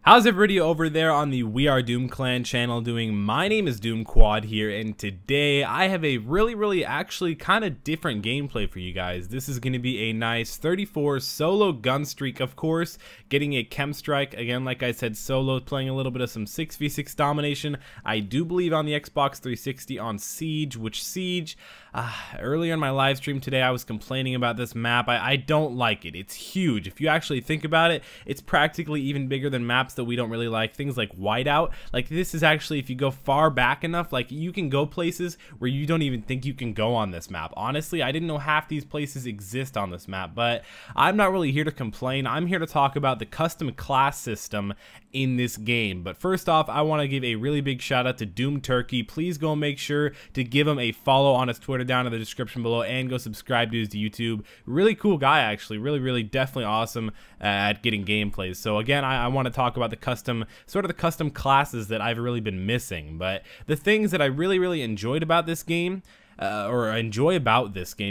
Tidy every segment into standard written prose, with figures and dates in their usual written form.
How's everybody over there on the We Are Doom Clan channel doing? My name is Doom Quad here, and today I have a really actually kind of different gameplay for you guys. This is going to be a nice 34 solo gun streak, of course, getting a KEM strike. Again, like I said, solo, playing a little bit of some 6v6 domination. I do believe on the Xbox 360 on Siege, which Siege, earlier in my live stream today, I was complaining about this map. I don't like it. It's huge. If you actually think about it, it's practically even bigger than maps that we don't really like. Things like Whiteout, like this is actually, if you go far back enough, like you can go places where you don't even think you can go on this map. Honestly, I didn't know half these places exist on this map, but I'm not really here to complain. I'm here to talk about the custom class system in this game. But first off, I want to give a really big shout out to Doom Turkey. Please go make sure to give him a follow on his Twitter down in the description below, and go subscribe to his YouTube. Really cool guy, actually. Really definitely awesome at getting gameplays. So again, I want to talk about the custom classes that I've really been missing. But the things that I really enjoyed about this game,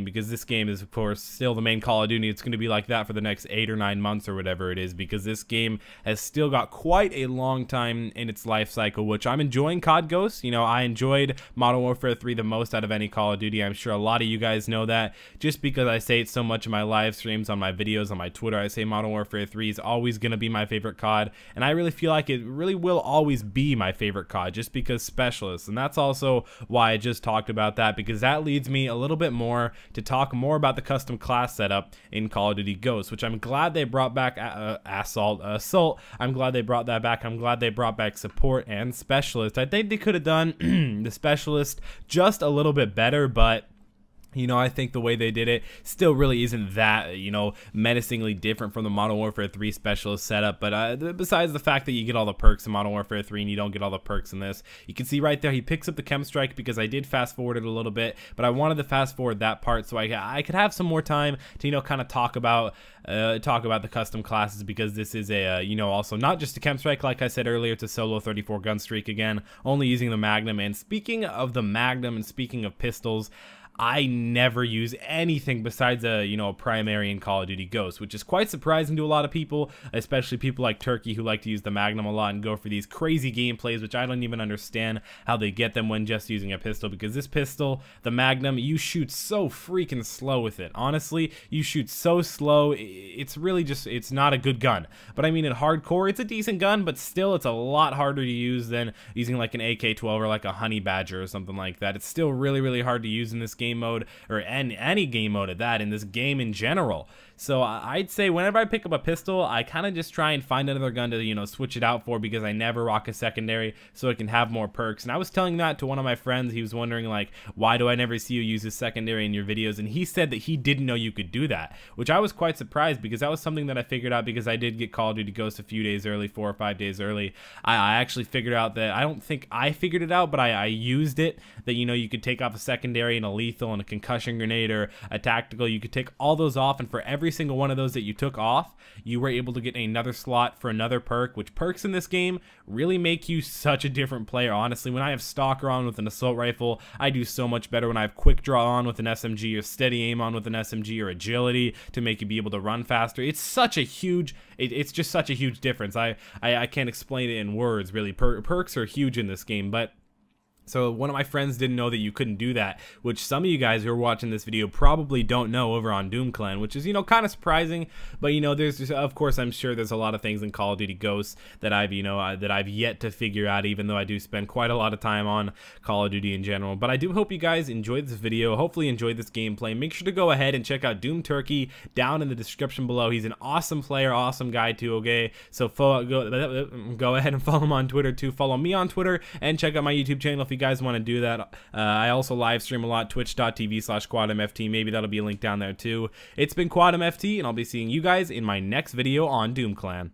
because this game is of course still the main Call of Duty. It's going to be like that for the next 8 or 9 months or whatever it is, because this game has still got quite a long time in its life cycle, which I'm enjoying. COD Ghosts, you know, I enjoyed Modern Warfare 3 the most out of any Call of Duty. I'm sure a lot of you guys know that, just because I say it so much in my live streams, on my videos, on my Twitter. I say Modern Warfare 3 is always going to be my favorite COD, and I really feel like it really will always be my favorite COD, just because Specialists. And that's also why I just talked about that, because that leads me a little bit more to talk more about the custom class setup in Call of Duty Ghosts, which I'm glad they brought back. Assault. I'm glad they brought that back. I'm glad they brought back Support and Specialist. I think they could have done the Specialist just a little bit better, but you know, I think the way they did it still really isn't that, you know, menacingly different from the Modern Warfare 3 Specialist setup. But besides the fact that you get all the perks in Modern Warfare 3 and you don't get all the perks in this, you can see right there he picks up the KEM strike, because I did fast forward it a little bit, but I wanted to fast forward that part so I could have some more time to, you know, kind of talk about the custom classes, because this is a you know, also not just a KEM strike. Like I said earlier, it's a solo 34 gun streak, again only using the Magnum. And speaking of the Magnum and speaking of pistols, I never use anything besides a primary in Call of Duty Ghosts, which is quite surprising to a lot of people, especially people like Turkey, who like to use the Magnum a lot and go for these crazy gameplays, which I don't even understand how they get them when just using a pistol. Because this pistol, the Magnum, you shoot so freaking slow with it. Honestly, you shoot so slow, it's really just, it's not a good gun. But I mean, in hardcore, it's a decent gun, but still, it's a lot harder to use than using like an AK-12 or like a Honey Badger or something like that. It's still really hard to use in this game mode, or any game mode at that, in this game in general. So I'd say whenever I pick up a pistol, I kind of just try and find another gun to, you know, switch it out for, because I never rock a secondary so it can have more perks. And I was telling that to one of my friends. He was wondering, like, why do I never see you use a secondary in your videos? And he said that he didn't know you could do that, which I was quite surprised, because that was something that I figured out because I did get Call of Duty Ghosts a few days early, 4 or 5 days early. I actually figured out that, I don't think I figured it out, but I used it, that, you know, you could take off a secondary and a lethal and a concussion grenade or a tactical. You could take all those off, and for every single one of those that you took off, you were able to get another slot for another perk, which perks in this game really make you such a different player. Honestly, when I have Stalker on with an assault rifle, I do so much better. When I have Quick Draw on with an SMG, or Steady Aim on with an SMG, or Agility to make you be able to run faster, it's such a huge, it's just such a huge difference. I can't explain it in words, really. Perks are huge in this game. But so one of my friends didn't know that you couldn't do that, which some of you guys who are watching this video probably don't know over on Doom Clan, which is, you know, kind of surprising. But, you know, there's just, of course, I'm sure there's a lot of things in Call of Duty Ghosts that I've, you know, that I've yet to figure out, even though I do spend quite a lot of time on Call of Duty in general. But I do hope you guys enjoyed this video, hopefully enjoyed this gameplay. Make sure to go ahead and check out Doom Turkey down in the description below. He's an awesome player, awesome guy too, okay? So go ahead and follow him on Twitter too. Follow me on Twitter, and check out my YouTube channel if you guys want to do that. I also live stream a lot, twitch.tv/QuadMFT. Maybe that'll be a link down there too. It's been QuadMFT, and I'll be seeing you guys in my next video on Doom Clan.